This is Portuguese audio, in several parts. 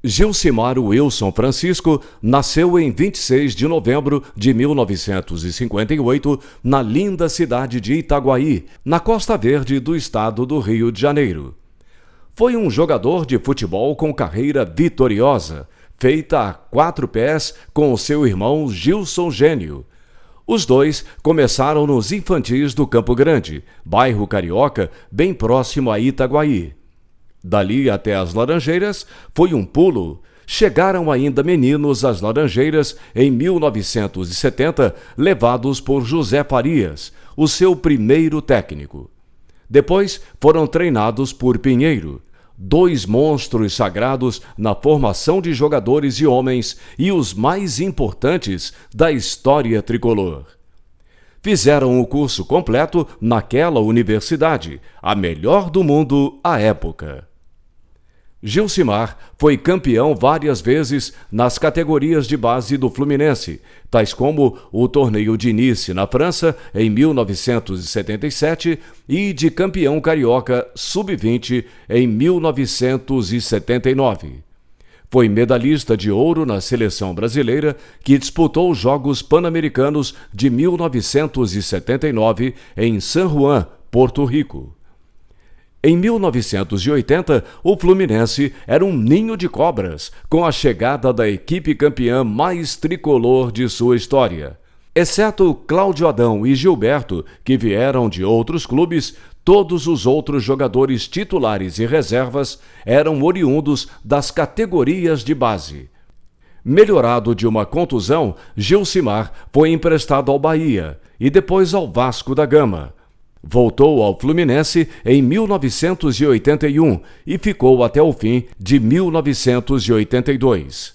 Gilcimar Wilson Francisco nasceu em 26 de novembro de 1958 na linda cidade de Itaguaí, na Costa Verde do estado do Rio de Janeiro. Foi um jogador de futebol com carreira vitoriosa, feita a 4 pés com o seu irmão Gilson Gênio. Os dois começaram nos infantis do Campo Grande, bairro carioca, bem próximo a Itaguaí. Dali até as Laranjeiras foi um pulo. Chegaram ainda meninos às Laranjeiras em 1970, levados por José Farias, o seu primeiro técnico. Depois foram treinados por Pinheiro, dois monstros sagrados na formação de jogadores e homens e os mais importantes da história tricolor. Fizeram o curso completo naquela universidade, a melhor do mundo à época. Gilcimar foi campeão várias vezes nas categorias de base do Fluminense, tais como o Torneio de Nice na França em 1977 e de campeão carioca sub-20 em 1979. Foi medalhista de ouro na seleção brasileira, que disputou os Jogos Pan-Americanos de 1979 em San Juan, Porto Rico. Em 1980, o Fluminense era um ninho de cobras, com a chegada da equipe campeã mais tricolor de sua história. Exceto Cláudio Adão e Gilberto, que vieram de outros clubes, todos os outros jogadores titulares e reservas eram oriundos das categorias de base. Melhorado de uma contusão, Gilcimar foi emprestado ao Bahia e depois ao Vasco da Gama. Voltou ao Fluminense em 1981 e ficou até o fim de 1982.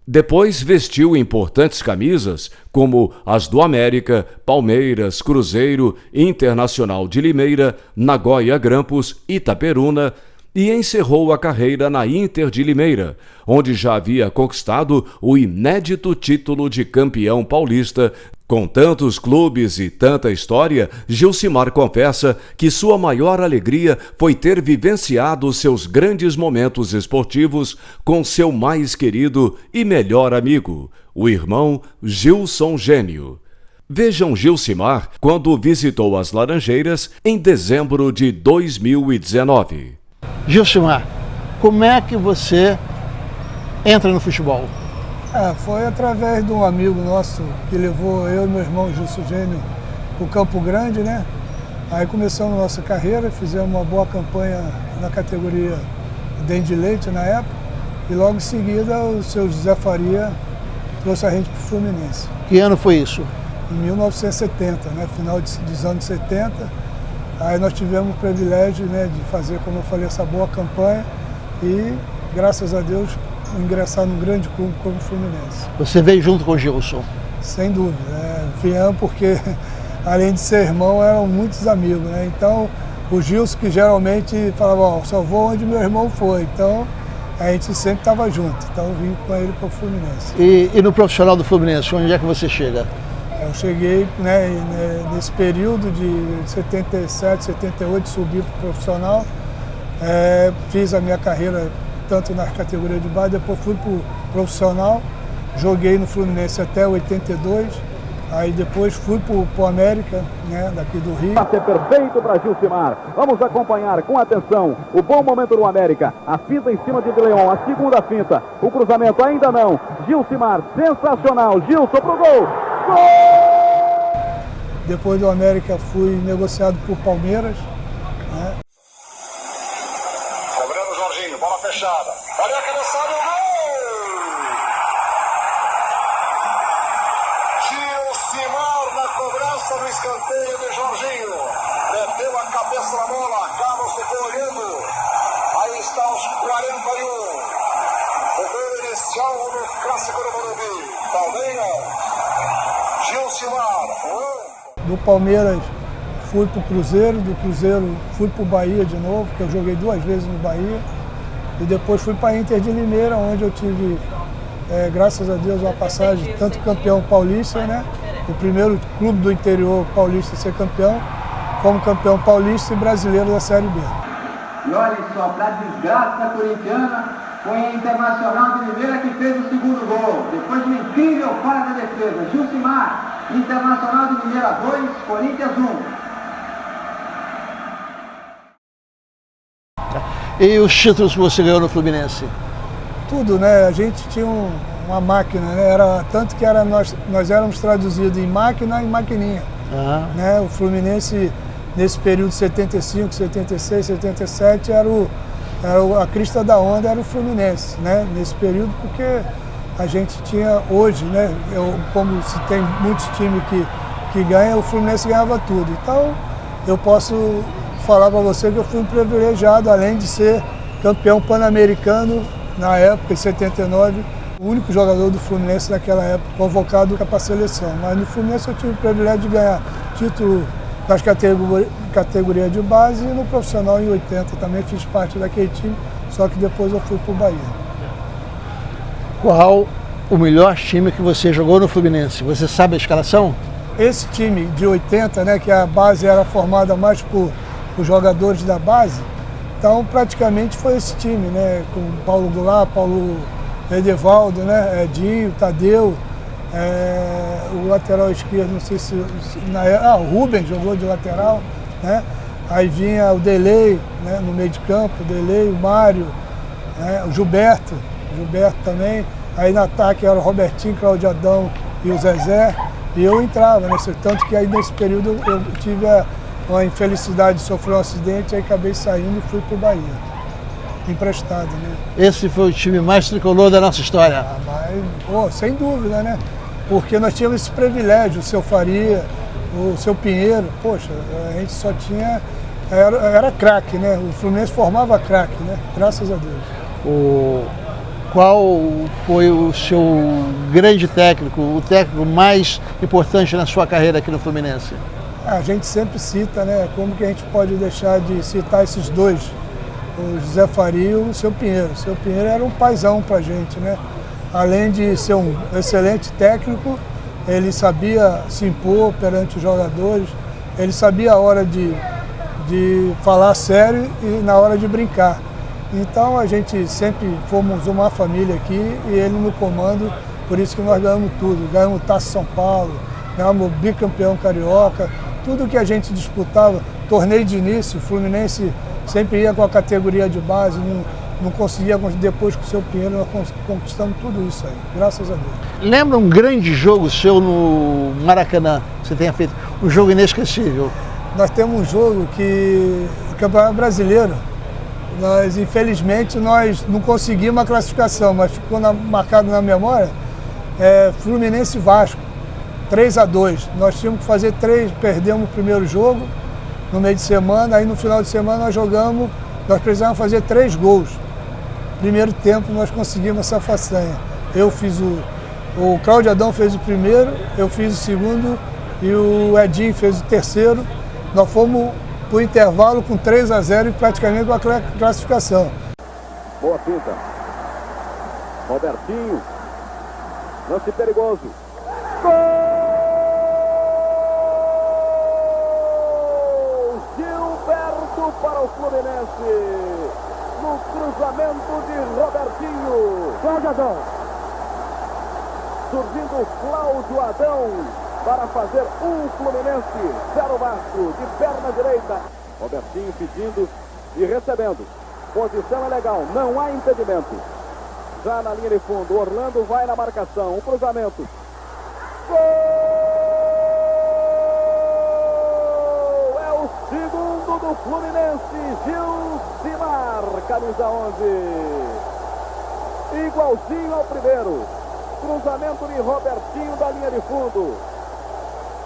Depois vestiu importantes camisas como as do América, Palmeiras, Cruzeiro, Internacional de Limeira, Nagoya Grampus, Itaperuna e encerrou a carreira na Inter de Limeira, onde já havia conquistado o inédito título de campeão paulista. Com tantos clubes e tanta história, Gilcimar confessa que sua maior alegria foi ter vivenciado seus grandes momentos esportivos com seu mais querido e melhor amigo, o irmão Gilson Gênio. Vejam Gilcimar quando visitou as Laranjeiras em dezembro de 2019. Gilcimar, como é que você entra no futebol? Foi através de um amigo nosso que levou eu e meu irmão Gilson Gênio para o Campo Grande, né? Aí começamos a nossa carreira, fizemos uma boa campanha na categoria dente de leite na época, e logo em seguida o seu José Faria trouxe a gente para o Fluminense. Que ano foi isso? Em 1970, né? Final dos anos 70. Aí nós tivemos o privilégio, né, de fazer, como eu falei, essa boa campanha e, graças a Deus, ingressar num grande clube como o Fluminense. Você veio junto com o Gilson? Sem dúvida. Viemos porque, além de ser irmão, eram muitos amigos, né? Então, o Gilson, que geralmente falava, só vou onde meu irmão foi. Então, a gente sempre estava junto. Então, eu vim com ele para o Fluminense. E no profissional do Fluminense, onde é que você chega? Eu cheguei, né, nesse período de 77, 78, subi para o profissional. Fiz a minha carreira tanto na categoria de base, depois fui para o profissional, joguei no Fluminense até 82, aí depois fui para o América, né, daqui do Rio. Passe perfeito para Gilcimar, vamos acompanhar com atenção o bom momento do América, a finta em cima de Leão, a segunda finta, o cruzamento ainda não, Gilcimar, sensacional, Gilson pro gol! Gol! Depois do América fui negociado por Palmeiras, né? Bola fechada, olha a cabeçada e o gol! Gilcimar na cobrança do escanteio de Jorginho, meteu a cabeça na bola, Carlos ficou olhando, aí está os 41, o gol inicial no clássico do Morumbi, Palmeiras, Gilcimar. Do Palmeiras fui para o Cruzeiro, do Cruzeiro fui para o Bahia de novo, porque eu joguei 2 vezes no Bahia. E depois fui para a Inter de Limeira, onde eu tive, graças a Deus, uma passagem, tanto campeão paulista, né? O primeiro clube do interior paulista a ser campeão, como campeão paulista e brasileiro da Série B. E olha só, para a desgraça corintiana, Foi a Internacional de Limeira que fez o segundo gol. Depois de uma incrível falha da defesa. Gilcimar, Internacional de Limeira 2, Corinthians 1. E os títulos que você ganhou no Fluminense? Tudo, né? A gente tinha uma máquina, né? Era, tanto que nós éramos traduzidos em máquina e maquininha. Né? O Fluminense, nesse período 75, 76, 77, a crista da onda era o Fluminense, né? Nesse período, porque a gente tinha hoje, né? Como se tem muitos times que ganham, o Fluminense ganhava tudo. Então, eu posso falar para você que eu fui um privilegiado, além de ser campeão pan-americano na época, em 79, o único jogador do Fluminense naquela época convocado para a seleção. Mas no Fluminense eu tive o privilégio de ganhar título das categorias de base, e no profissional em 80 também fiz parte daquele time, só que depois eu fui para o Bahia. Qual o melhor time que você jogou no Fluminense? Você sabe a escalação? Esse time de 80, né, que a base era formada mais por jogadores da base, então praticamente foi esse time, né, com Paulo Goulart, Paulo Edevaldo, né, Edinho, Tadeu, o lateral esquerdo, não sei se o Rubens jogou de lateral, né? Aí vinha o Delay, né, no meio de campo, o Delay, o Mário, né, o Gilberto também. Aí no ataque era o Robertinho, Cláudio Adão e o Zezé, e eu entrava, né? Tanto que aí nesse período eu tive uma infelicidade de sofrer um acidente, aí acabei saindo e fui para o Bahia, emprestado, né? Esse foi o time mais tricolor da nossa história. Mas, sem dúvida, né? Porque nós tínhamos esse privilégio, o Seu Faria, o Seu Pinheiro, poxa, a gente só tinha, era craque, né? O Fluminense formava craque, né? Graças a Deus. Qual foi o seu grande técnico, o técnico mais importante na sua carreira aqui no Fluminense? A gente sempre cita, né? Como que a gente pode deixar de citar esses dois? O José Faria e o Seu Pinheiro. O Seu Pinheiro era um paizão pra gente, né? Além de ser um excelente técnico, ele sabia se impor perante os jogadores, ele sabia a hora de falar sério e na hora de brincar. Então a gente sempre fomos uma família aqui e ele no comando, por isso que nós ganhamos tudo. Ganhamos o Taça São Paulo, ganhamos o bicampeão carioca, tudo que a gente disputava, torneio de início, o Fluminense sempre ia com a categoria de base, não conseguia, depois com o Seu Pinheiro nós conquistamos tudo isso aí, graças a Deus. Lembra um grande jogo seu no Maracanã, que você tenha feito, um jogo inesquecível? Nós temos um jogo que, o Campeonato Brasileiro, infelizmente nós não conseguimos a classificação, mas ficou marcado na memória, Fluminense e Vasco, 3-2. Nós tínhamos que fazer 3, perdemos o primeiro jogo no meio de semana, aí no final de semana nós precisávamos fazer 3 gols. Primeiro tempo nós conseguimos essa façanha. Eu fiz o Cláudio Adão fez o primeiro, eu fiz o segundo e o Edinho fez o terceiro. Nós fomos para o intervalo com 3-0 e praticamente com a classificação. Boa pinta. Robertinho. Lance perigoso. Gol! Gilberto para o Fluminense. No cruzamento de Robertinho. Cláudio Adão. Surgindo Cláudio Adão para fazer Fluminense, 0 Vasco, de perna direita. Robertinho pedindo e recebendo. Posição é legal, não há impedimento. Já na linha de fundo, Orlando vai na marcação, um cruzamento. Gol! É o segundo do Fluminense, Gilcimar, camisa 11. Igualzinho ao primeiro. Cruzamento de Robertinho da linha de fundo.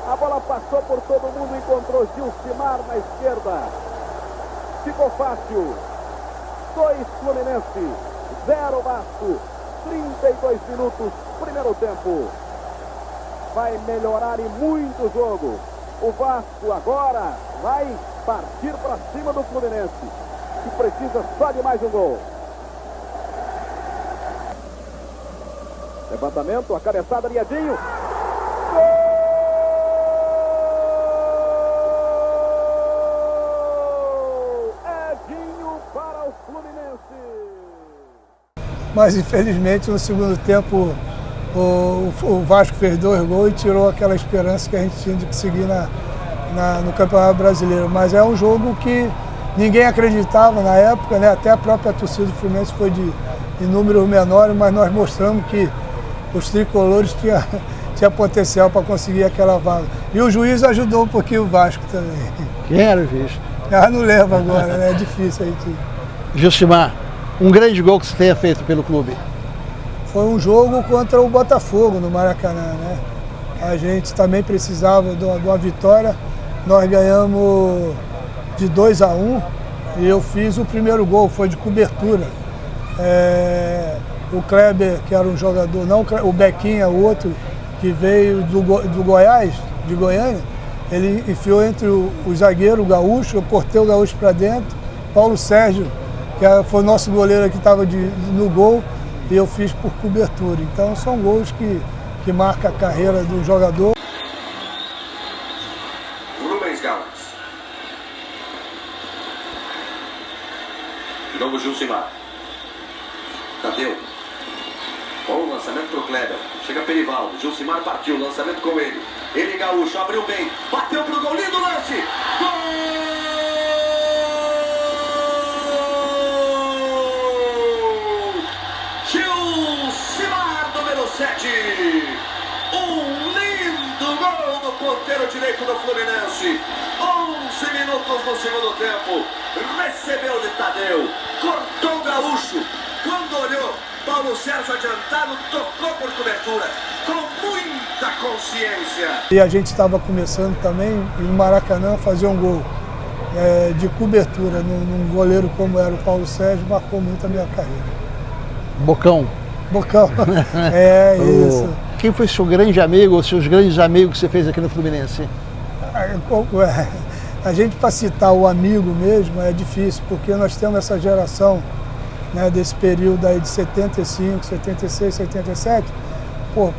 A bola passou por todo mundo, encontrou Gilcimar na esquerda. Ficou fácil. 2 Fluminense, 0 Vasco. 32 minutos, primeiro tempo. Vai melhorar e muito o jogo. O Vasco agora vai partir para cima do Fluminense, que precisa só de mais um gol. Levantamento, a cabeçada de Edinho. mas infelizmente no segundo tempo o Vasco fez 2 gols e tirou aquela esperança que a gente tinha de seguir no Campeonato Brasileiro. Mas é um jogo que ninguém acreditava na época, né? Até a própria torcida do Fluminense foi de números menores, mas nós mostramos que os tricolores tinha potencial para conseguir aquela vaga. E o juiz ajudou um pouquinho o Vasco também. Quem era o juiz? Não lembro agora, né? É difícil a gente... Gilcimar, um grande gol que você tenha feito pelo clube? Foi um jogo contra o Botafogo no Maracanã, né? A gente também precisava de uma vitória. Nós ganhamos de 2-1 e eu fiz o primeiro gol, foi de cobertura. O Kleber, que era um jogador, não o Bequinha, o outro, que veio do Goiás, de Goiânia, ele enfiou entre o zagueiro, o Gaúcho, eu cortei o Gaúcho para dentro, Paulo Sérgio, que foi o nosso goleiro que estava no gol, e eu fiz por cobertura. Então são gols que marcam a carreira do jogador. Rubens Gauss. De novo Gilcimar. Tadeu. Bom lançamento pro Kleber. Chega Perivaldo. Gilcimar partiu. Lançamento com ele. Ele, Gaúcho, abriu bem. Bateu pro gol. Lindo lance. Gol! Gilcimar, número 7. Um lindo gol do ponteiro direito do Fluminense. 11 minutos no segundo tempo. Recebeu de Tadeu. Cortou o Gaúcho. Quando olhou, Paulo Sérgio adiantado, tocou por cobertura, com muita consciência. E a gente estava começando também, no Maracanã, fazer um gol de cobertura num goleiro como era o Paulo Sérgio, marcou muito a minha carreira. Bocão. Bocão, isso. Quem foi seu grande amigo ou seus grandes amigos que você fez aqui no Fluminense? A gente, para citar o amigo mesmo, é difícil, porque nós temos essa geração, né, desse período aí de 75, 76, 77,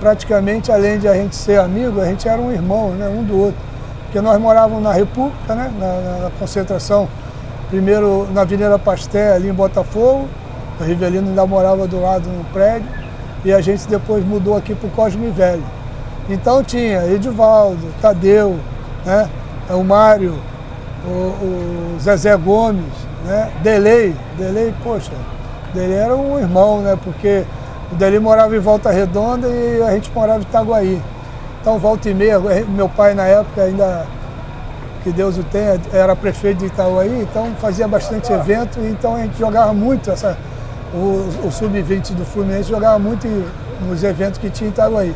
praticamente além de a gente ser amigo, a gente era um irmão, né, um do outro. Porque nós morávamos na República, né, na concentração, primeiro na Avenida Pasteur, ali em Botafogo, o Rivelino ainda morava do lado no prédio, e a gente depois mudou aqui para o Cosme Velho. Então tinha Edivaldo, Tadeu, né, o Mário, o Zezé Gomes, né, Delei, poxa, Delei era um irmão, né, porque o Delei morava em Volta Redonda e a gente morava em Itaguaí. Então, volta e meia, meu pai na época ainda, que Deus o tenha, era prefeito de Itaguaí, então fazia bastante evento, então a gente jogava muito, o Sub-20 do Fluminense jogava muito nos eventos que tinha em Itaguaí.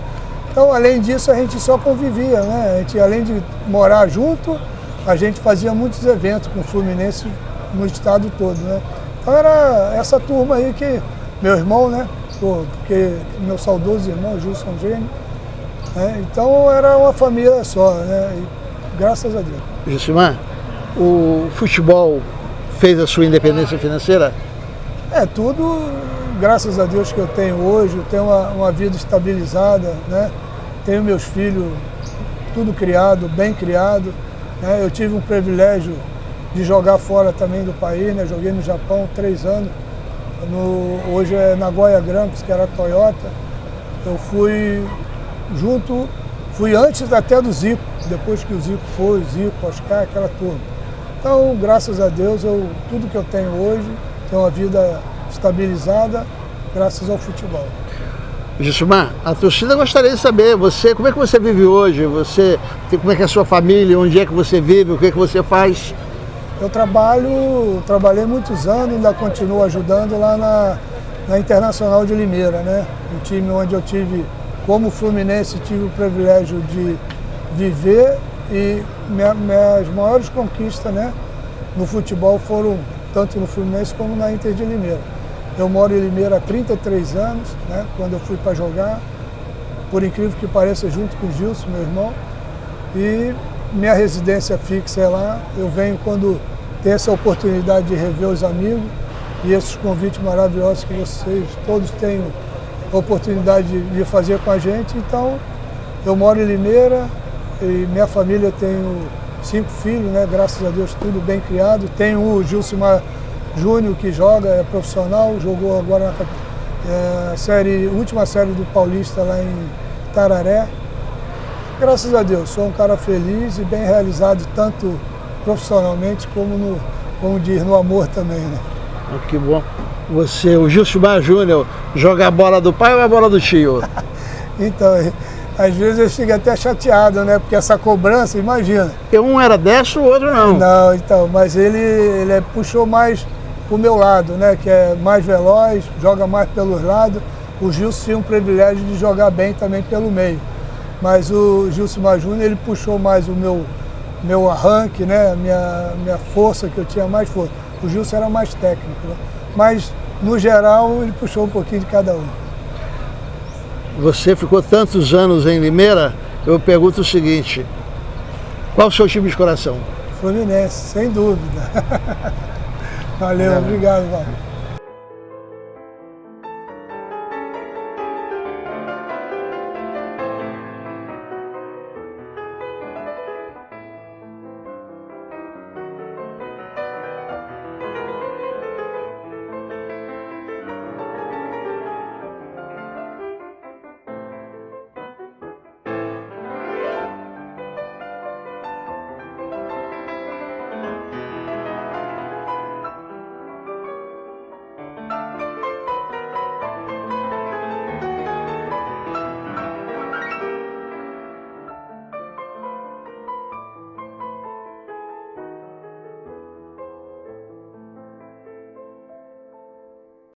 Então, além disso, a gente só convivia, né, a gente, além de morar junto, a gente fazia muitos eventos com o Fluminense no estado todo, né. Então era essa turma aí que, meu irmão, né, porque meu saudoso irmão, Gilson Gênio, né, então era uma família só, né, e graças a Deus. Gilcimar, o futebol fez a sua independência financeira? Tudo, graças a Deus que eu tenho hoje, eu tenho uma vida estabilizada, né, tenho meus filhos tudo criado, bem criado, né, eu tive um privilégio de jogar fora também do país, né? Joguei no Japão 3 anos, hoje é Nagoya Grampus, que era a Toyota. Eu fui antes até do Zico, depois que o Zico foi, o Zico, Oscar, aquela turma. Então, graças a Deus, tudo que eu tenho hoje, tenho uma vida estabilizada, graças ao futebol. Gilcimar, a torcida gostaria de saber, como é que você vive hoje? Como é que é a sua família, onde é que você vive, o que é que você faz? Eu trabalhei muitos anos, ainda continuo ajudando lá na Internacional de Limeira, né? Um time onde eu tive, como Fluminense, tive o privilégio de viver e minhas maiores conquistas, né, no futebol foram tanto no Fluminense como na Inter de Limeira. Eu moro em Limeira há 33 anos, né, quando eu fui para jogar, por incrível que pareça, junto com o Gilson, meu irmão, e minha residência fixa é lá. Eu venho quando tem essa oportunidade de rever os amigos e esses convites maravilhosos que vocês todos têm a oportunidade de fazer com a gente. Então, eu moro em Limeira e minha família, tenho 5 filhos, né? Graças a Deus, tudo bem criado. Tenho o Gilcimar Júnior, que joga, é profissional, jogou agora última série do Paulista lá em Tararé. Graças a Deus, sou um cara feliz e bem realizado, tanto profissionalmente como no amor também, né? Que bom. Você, o Gilcimar Júnior, joga a bola do pai ou a bola do tio? Então, às vezes eu fico até chateado, né? Porque essa cobrança, imagina. Porque um era destro, o outro não. Não, então, mas ele puxou mais pro meu lado, né? Que é mais veloz, joga mais pelos lados. O Gilson tinha um privilégio de jogar bem também pelo meio. Mas o Gilcimar Júnior, ele puxou mais o meu arranque, né? Minha força, que eu tinha mais força. O Gilson era mais técnico, né? Mas, no geral, ele puxou um pouquinho de cada um. Você ficou tantos anos em Limeira, eu pergunto o seguinte: qual o seu time de coração? Fluminense, sem dúvida. Valeu, obrigado, Val.